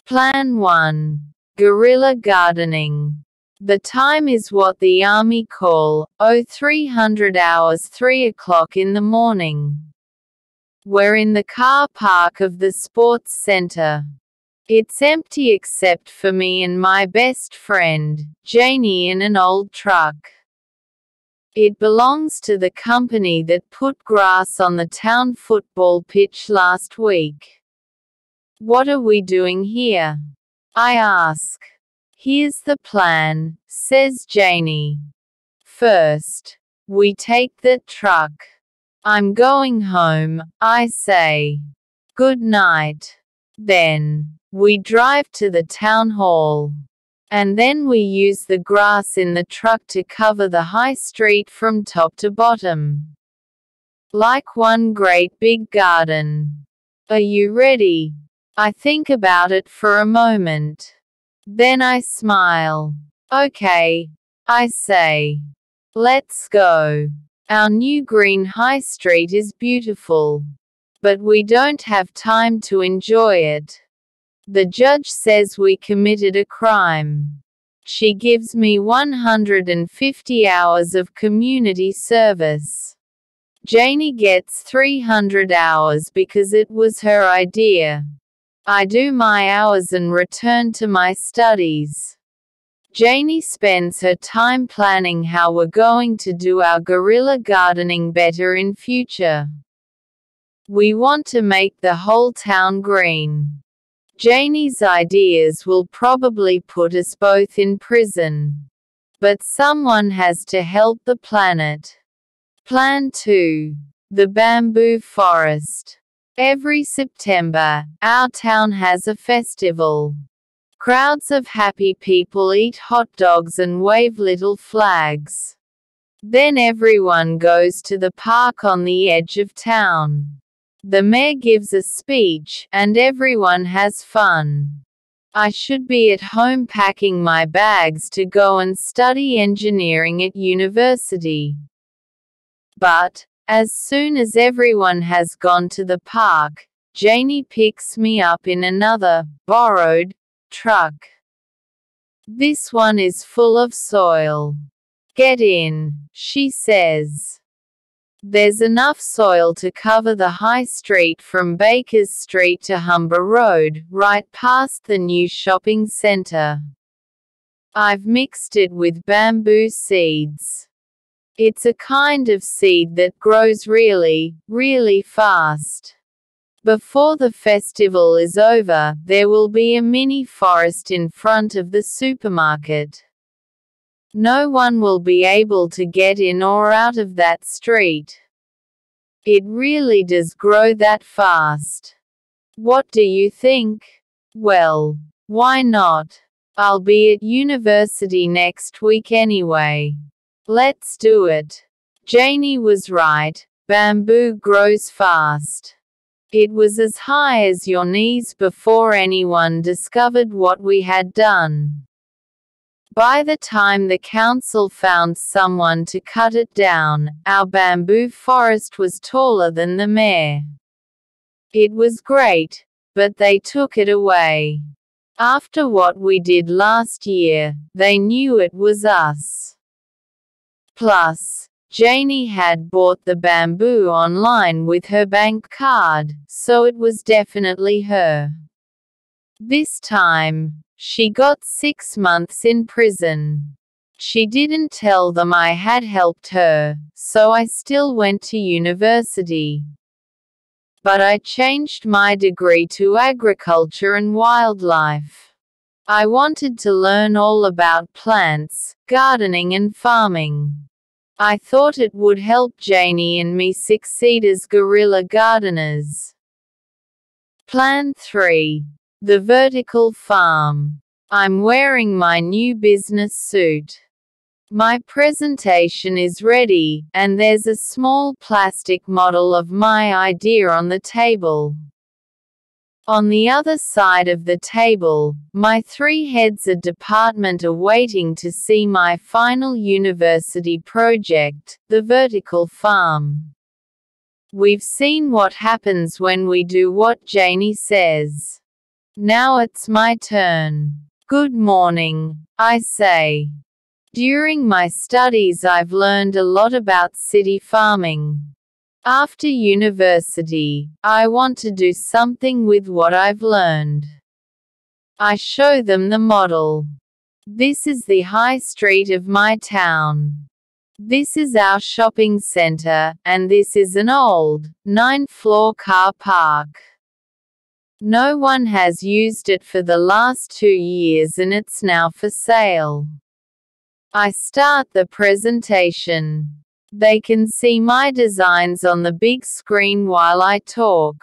Plan 1. Guerrilla gardening. The time is what the army call 0300 hours 3 o'clock in the morning. We're in the car park of the sports center. It's empty except for me and my best friend, Janie, in an old truck. It belongs to the company that put grass on the town football pitch last week. What are we doing here? I ask. Here's the plan, says Janie. First, we take the truck. I'm going home, I say. Good night. Then, we drive to the town hall. And then we use the grass in the truck to cover the high street from top to bottom. Like one great big garden. Are you ready? I think about it for a moment. Then I smile. Okay, I say. Let's go. Our new green high street is beautiful. But we don't have time to enjoy it. The judge says we committed a crime. She gives me 150 hours of community service. Janie gets 300 hours because it was her idea. I do my hours and return to my studies. Janie spends her time planning how we're going to do our guerrilla gardening better in future. We want to make the whole town green. Janie's ideas will probably put us both in prison. But someone has to help the planet. Plan 2. The bamboo forest. Every September, our town has a festival. Crowds of happy people eat hot dogs and wave little flags. Then everyone goes to the park on the edge of town. The mayor gives a speech, and everyone has fun. I should be at home packing my bags to go and study engineering at university. But, as soon as everyone has gone to the park, Janie picks me up in another, borrowed, truck. This one is full of soil. Get in, she says. There's enough soil to cover the high street from Bakers Street to Humber Road, right past the new shopping center. I've mixed it with bamboo seeds. It's a kind of seed that grows really, really fast. Before the festival is over, there will be a mini forest in front of the supermarket. No one will be able to get in or out of that street. It really does grow that fast. What do you think? Well, why not? I'll be at university next week anyway. Let's do it. Janie was right, bamboo grows fast. It was as high as your knees before anyone discovered what we had done. By the time the council found someone to cut it down, our bamboo forest was taller than the mayor. It was great, but they took it away. After what we did last year, they knew it was us. Plus, Janie had bought the bamboo online with her bank card, so it was definitely her. This time, she got 6 months in prison. She didn't tell them I had helped her, so I still went to university. But I changed my degree to agriculture and wildlife. I wanted to learn all about plants, gardening and farming. I thought it would help Janie and me succeed as guerrilla gardeners. Plan 3. The vertical farm. I'm wearing my new business suit. My presentation is ready, and there's a small plastic model of my idea on the table. On the other side of the table, my 3 heads of department are waiting to see my final university project, the vertical farm. We've seen what happens when we do what Janie says. Now it's my turn. Good morning, I say. During my studies I've learned a lot about city farming. After university, I want to do something with what I've learned. I show them the model. This is the high street of my town. This is our shopping center, and this is an old, 9-floor car park. No one has used it for the last 2 years and it's now for sale. I start the presentation. They can see my designs on the big screen while I talk.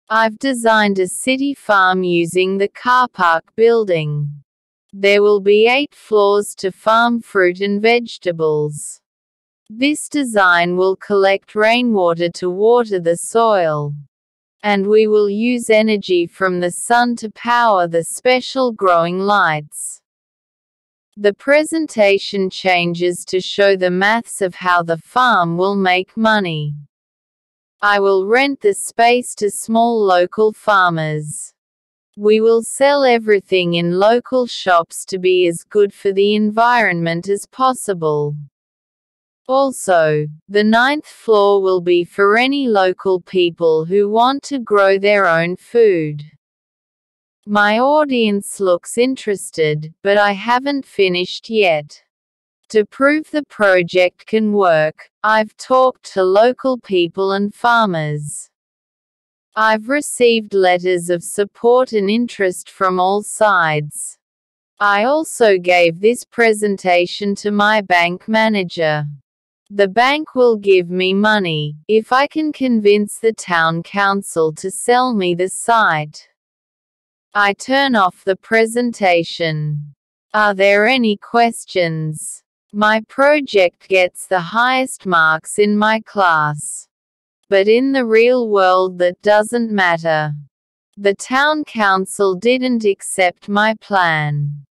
I've designed a city farm using the car park building. There will be 8 floors to farm fruit and vegetables. This design will collect rainwater to water the soil. And we will use energy from the sun to power the special growing lights. The presentation changes to show the maths of how the farm will make money. I will rent the space to small local farmers. We will sell everything in local shops to be as good for the environment as possible. Also, the 9th floor will be for any local people who want to grow their own food. My audience looks interested, but I haven't finished yet. To prove the project can work, I've talked to local people and farmers. I've received letters of support and interest from all sides. I also gave this presentation to my bank manager. The bank will give me money, if I can convince the town council to sell me the site. I turn off the presentation. Are there any questions? My project gets the highest marks in my class. But in the real world that doesn't matter. The town council didn't accept my plan.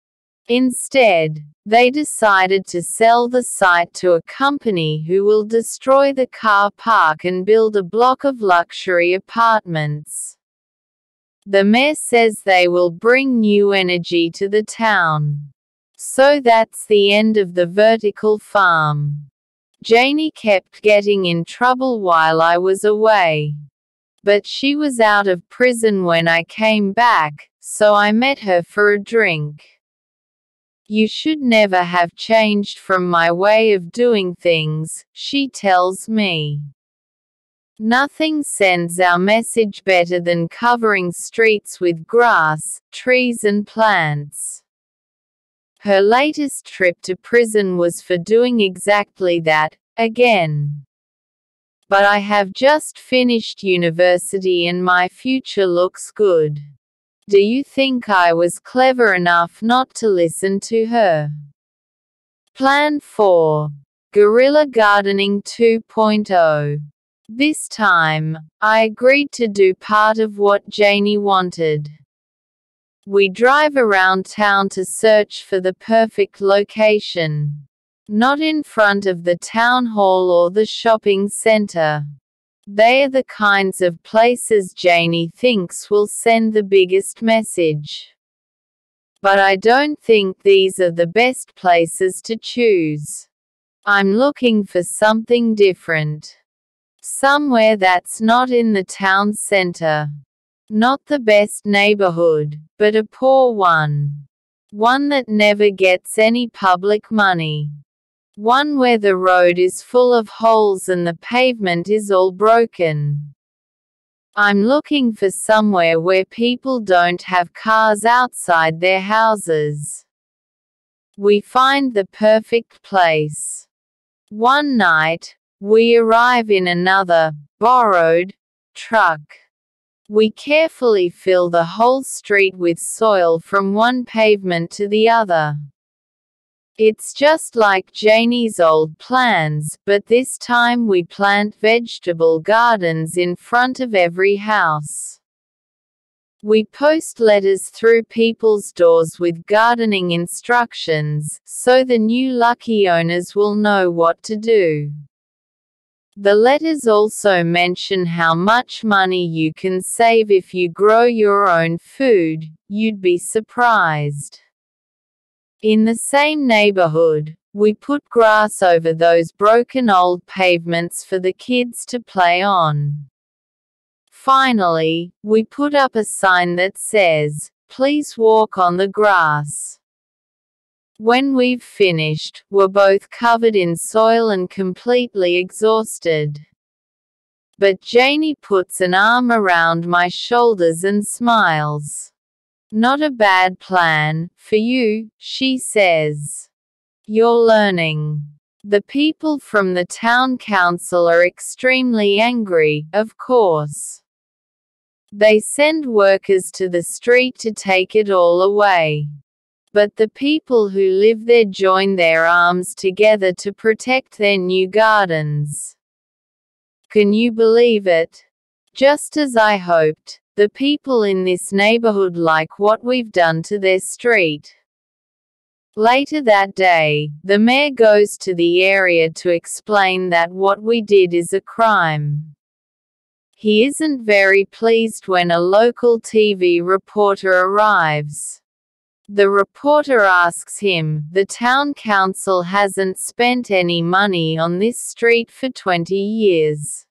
Instead, they decided to sell the site to a company who will destroy the car park and build a block of luxury apartments. The mayor says they will bring new energy to the town. So that's the end of the vertical farm. Janie kept getting in trouble while I was away. But she was out of prison when I came back, so I met her for a drink. You should never have changed from my way of doing things, she tells me. Nothing sends our message better than covering streets with grass, trees and plants. Her latest trip to prison was for doing exactly that, again. But I have just finished university and my future looks good. Do you think I was clever enough not to listen to her? Plan 4. Guerrilla Gardening 2.0. This time, I agreed to do part of what Janie wanted. We drive around town to search for the perfect location. Not in front of the town hall or the shopping center. They are the kinds of places Janie thinks will send the biggest message. But I don't think these are the best places to choose. I'm looking for something different. Somewhere that's not in the town center. Not the best neighborhood, but a poor one. One that never gets any public money. One where the road is full of holes and the pavement is all broken. I'm looking for somewhere where people don't have cars outside their houses. We find the perfect place. One night, we arrive in another, borrowed, truck. We carefully fill the whole street with soil from one pavement to the other. It's just like Janie's old plans, but this time we plant vegetable gardens in front of every house. We post letters through people's doors with gardening instructions, so the new lucky owners will know what to do. The letters also mention how much money you can save if you grow your own food. You'd be surprised. In the same neighborhood, we put grass over those broken old pavements for the kids to play on. Finally, we put up a sign that says, "Please walk on the grass." When we've finished, we're both covered in soil and completely exhausted. But Janie puts an arm around my shoulders and smiles. "Not a bad plan, for you," she says. "You're learning." The people from the town council are extremely angry, of course. They send workers to the street to take it all away. But the people who live there join their arms together to protect their new gardens. Can you believe it? Just as I hoped, the people in this neighborhood like what we've done to their street. Later that day, the mayor goes to the area to explain that what we did is a crime. He isn't very pleased when a local TV reporter arrives. The reporter asks him, "The town council hasn't spent any money on this street for 20 years.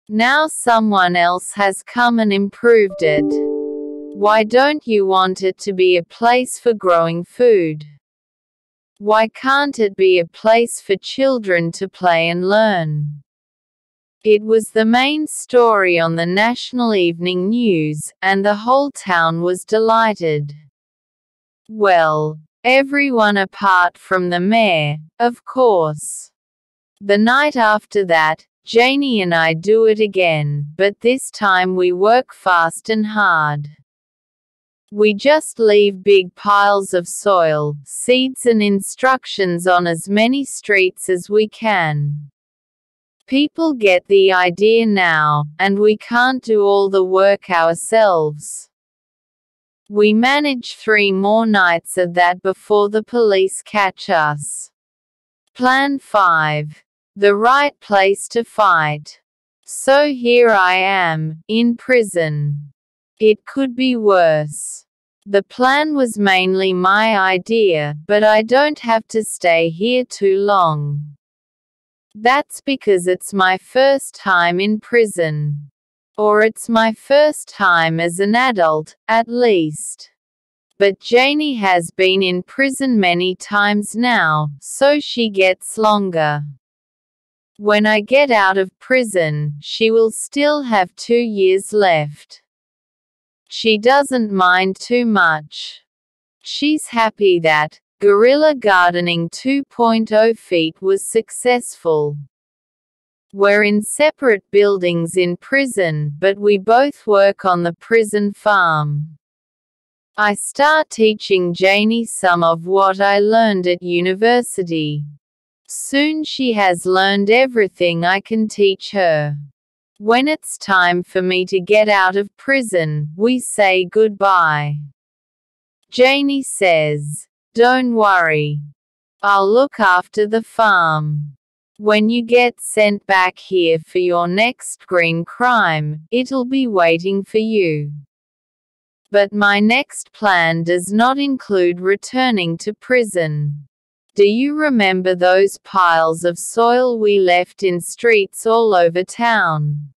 Now someone else has come and improved it. Why don't you want it to be a place for growing food? Why can't it be a place for children to play and learn?" It was the main story on the national evening news, and the whole town was delighted. Well, everyone apart from the mayor, of course. The night after that, Janie and I do it again, but this time we work fast and hard. We just leave big piles of soil, seeds and instructions on as many streets as we can. People get the idea now, and we can't do all the work ourselves. We manage 3 more nights of that before the police catch us. Plan 5. The right place to fight. So here I am, in prison. It could be worse. The plan was mainly my idea, but I don't have to stay here too long. That's because it's my first time in prison. Or it's my first time as an adult, at least. But Janie has been in prison many times now, so she gets longer. When I get out of prison, she will still have 2 years left. She doesn't mind too much. She's happy that Guerrilla Gardening 2.0 feat was successful. We're in separate buildings in prison, but we both work on the prison farm. I start teaching Janie some of what I learned at university. Soon she has learned everything I can teach her. When it's time for me to get out of prison, we say goodbye. Janie says, "Don't worry. I'll look after the farm. When you get sent back here for your next green crime, it'll be waiting for you." But my next plan does not include returning to prison. Do you remember those piles of soil we left in streets all over town?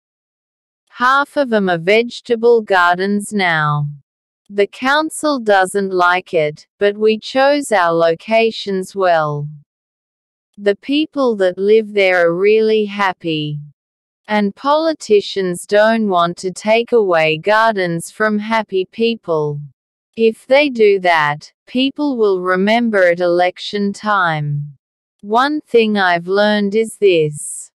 Half of them are vegetable gardens now. The council doesn't like it, but we chose our locations well. The people that live there are really happy. And politicians don't want to take away gardens from happy people. If they do that, people will remember at election time. One thing I've learned is this.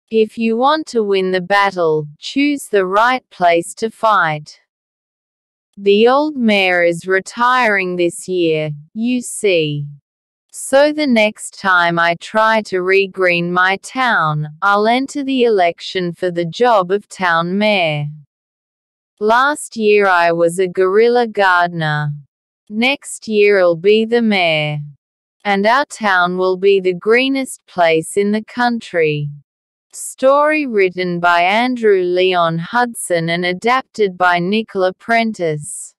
If you want to win the battle, choose the right place to fight. The old mayor is retiring this year, you see. So the next time I try to regreen my town, I'll enter the election for the job of town mayor. Last year I was a guerrilla gardener. Next year I'll be the mayor. And our town will be the greenest place in the country. Story written by Andrew Leon Hudson and adapted by Nicola Prentice.